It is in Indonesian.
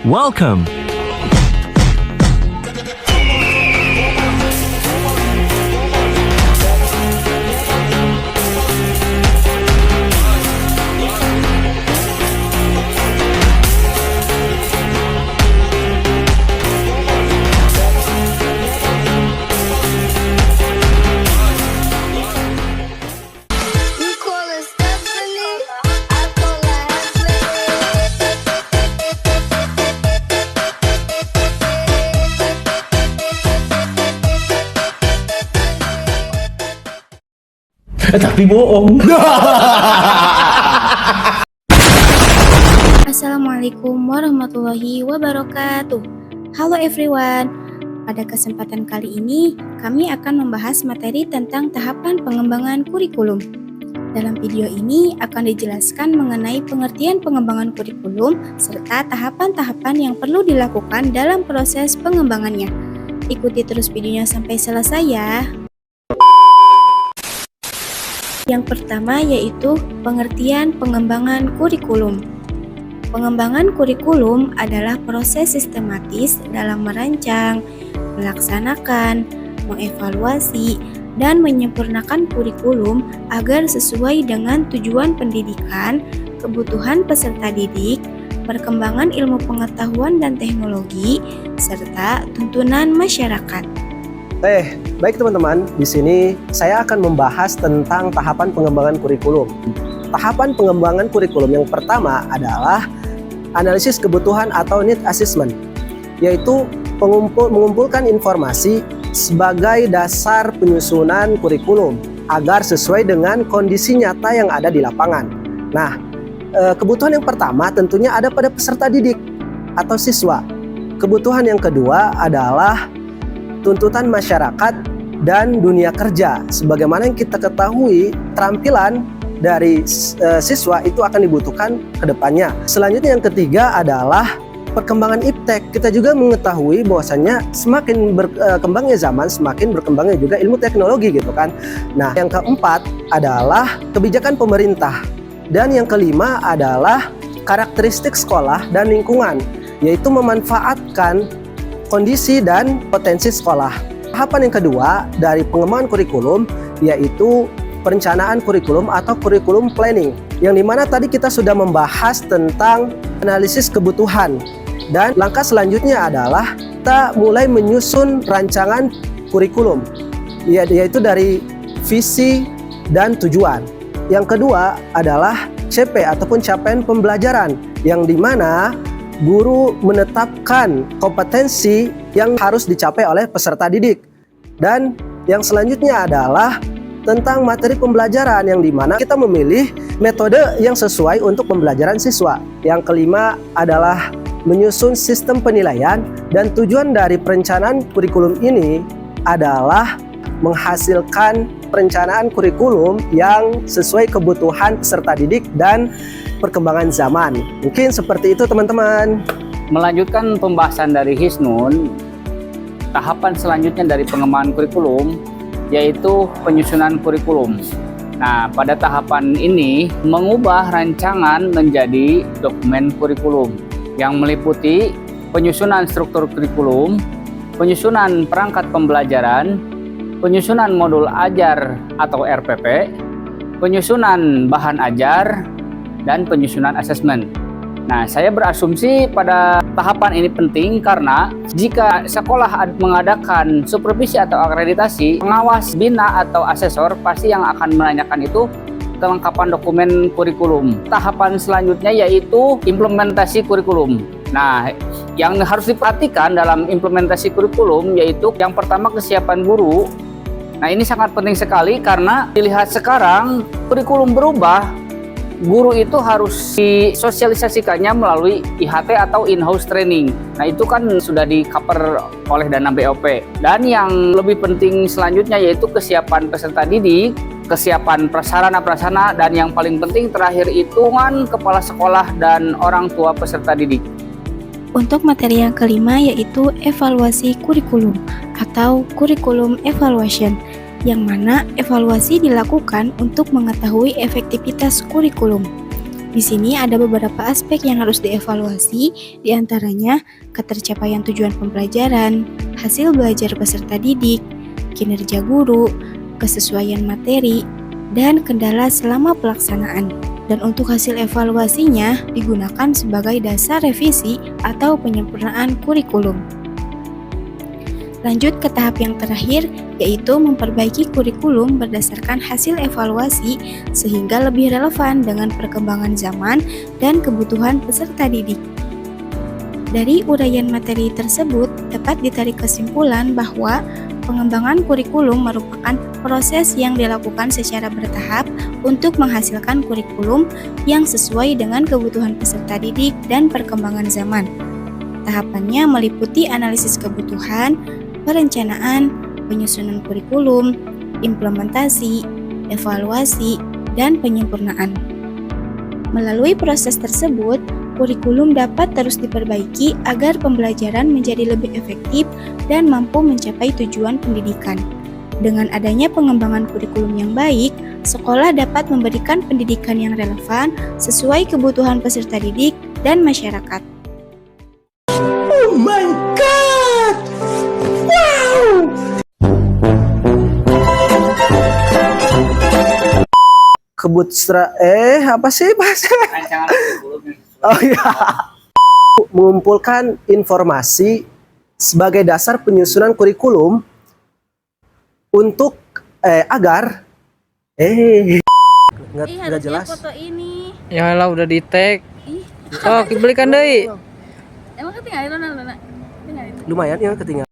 Welcome. Tapi bohong. Assalamualaikum warahmatullahi wabarakatuh. Halo everyone. Pada kesempatan kali ini, kami akan membahas materi tentang tahapan pengembangan kurikulum. Dalam video ini akan dijelaskan mengenai pengertian pengembangan kurikulum serta tahapan-tahapan yang perlu dilakukan dalam proses pengembangannya. Ikuti terus videonya sampai selesai ya. Yang pertama yaitu pengertian pengembangan kurikulum. Pengembangan kurikulum adalah proses sistematis dalam merancang, melaksanakan, mengevaluasi, dan menyempurnakan kurikulum agar sesuai dengan tujuan pendidikan, kebutuhan peserta didik, perkembangan ilmu pengetahuan dan teknologi, serta tuntunan masyarakat. Baik teman-teman, di sini saya akan membahas tentang tahapan pengembangan kurikulum. Tahapan pengembangan kurikulum yang pertama adalah analisis kebutuhan atau need assessment, yaitu mengumpulkan informasi sebagai dasar penyusunan kurikulum agar sesuai dengan kondisi nyata yang ada di lapangan. Nah, kebutuhan yang pertama tentunya ada pada peserta didik atau siswa. Kebutuhan yang kedua adalah tuntutan masyarakat dan dunia kerja. Sebagaimana yang kita ketahui, keterampilan dari siswa itu akan dibutuhkan ke depannya. Selanjutnya yang ketiga adalah perkembangan iptek. Kita juga mengetahui bahwasanya semakin berkembangnya zaman, semakin berkembangnya juga ilmu teknologi gitu kan. Nah, yang keempat adalah kebijakan pemerintah. Dan yang kelima adalah karakteristik sekolah dan lingkungan, yaitu memanfaatkan kondisi dan potensi sekolah. Tahapan yang kedua dari pengembangan kurikulum yaitu perencanaan kurikulum atau kurikulum planning, yang dimana tadi kita sudah membahas tentang analisis kebutuhan, dan langkah selanjutnya adalah kita mulai menyusun rancangan kurikulum, yaitu dari visi dan tujuan. Yang kedua adalah CP ataupun capaian pembelajaran, yang dimana guru menetapkan kompetensi yang harus dicapai oleh peserta didik. Dan yang selanjutnya adalah tentang materi pembelajaran, yang dimana kita memilih metode yang sesuai untuk pembelajaran siswa. Yang kelima adalah menyusun sistem penilaian, dan tujuan dari perencanaan kurikulum ini adalah menghasilkan perencanaan kurikulum yang sesuai kebutuhan peserta didik dan perkembangan zaman. Mungkin seperti itu teman-teman. Melanjutkan pembahasan dari Hisnun, tahapan selanjutnya dari pengembangan kurikulum yaitu penyusunan kurikulum. Nah, pada tahapan ini mengubah rancangan menjadi dokumen kurikulum yang meliputi penyusunan struktur kurikulum, penyusunan perangkat pembelajaran, penyusunan modul ajar atau RPP, penyusunan bahan ajar, dan penyusunan asesmen. Nah, saya berasumsi pada tahapan ini penting karena jika sekolah mengadakan supervisi atau akreditasi, pengawas bina atau asesor pasti yang akan menanyakan itu kelengkapan dokumen kurikulum. Tahapan selanjutnya yaitu implementasi kurikulum. Nah, yang harus diperhatikan dalam implementasi kurikulum yaitu yang pertama kesiapan guru. Nah, ini sangat penting sekali karena dilihat sekarang kurikulum berubah. Guru itu harus disosialisasikannya melalui IHT atau in-house training. Nah, itu kan sudah di-cover oleh dana BOP. Dan yang lebih penting selanjutnya yaitu kesiapan peserta didik, kesiapan prasarana-prasarana, dan yang paling penting terakhir hitungan kepala sekolah dan orang tua peserta didik. Untuk materi yang kelima yaitu evaluasi kurikulum atau curriculum evaluation, yang mana evaluasi dilakukan untuk mengetahui efektivitas kurikulum. Di sini ada beberapa aspek yang harus dievaluasi, diantaranya ketercapaian tujuan pembelajaran, hasil belajar peserta didik, kinerja guru, kesesuaian materi, dan kendala selama pelaksanaan. Dan untuk hasil evaluasinya digunakan sebagai dasar revisi atau penyempurnaan kurikulum. Lanjut ke tahap yang terakhir, yaitu memperbaiki kurikulum berdasarkan hasil evaluasi sehingga lebih relevan dengan perkembangan zaman dan kebutuhan peserta didik. Dari uraian materi tersebut, dapat ditarik kesimpulan bahwa pengembangan kurikulum merupakan proses yang dilakukan secara bertahap untuk menghasilkan kurikulum yang sesuai dengan kebutuhan peserta didik dan perkembangan zaman. Tahapannya meliputi analisis kebutuhan, perencanaan, penyusunan kurikulum, implementasi, evaluasi, dan penyempurnaan. Melalui proses tersebut, kurikulum dapat terus diperbaiki agar pembelajaran menjadi lebih efektif dan mampu mencapai tujuan pendidikan. Dengan adanya pengembangan kurikulum yang baik, sekolah dapat memberikan pendidikan yang relevan sesuai kebutuhan peserta didik dan masyarakat. Oh my god! Wow! Apa sih bahasa? Oh iya. Mengumpulkan informasi sebagai dasar penyusunan kurikulum untuk agar nggak jelas. Foto ini. Ya lah udah di tag. Ih, Sok belikan deui. emang ketinggalan Luna? Lumayan ya ketinggalan.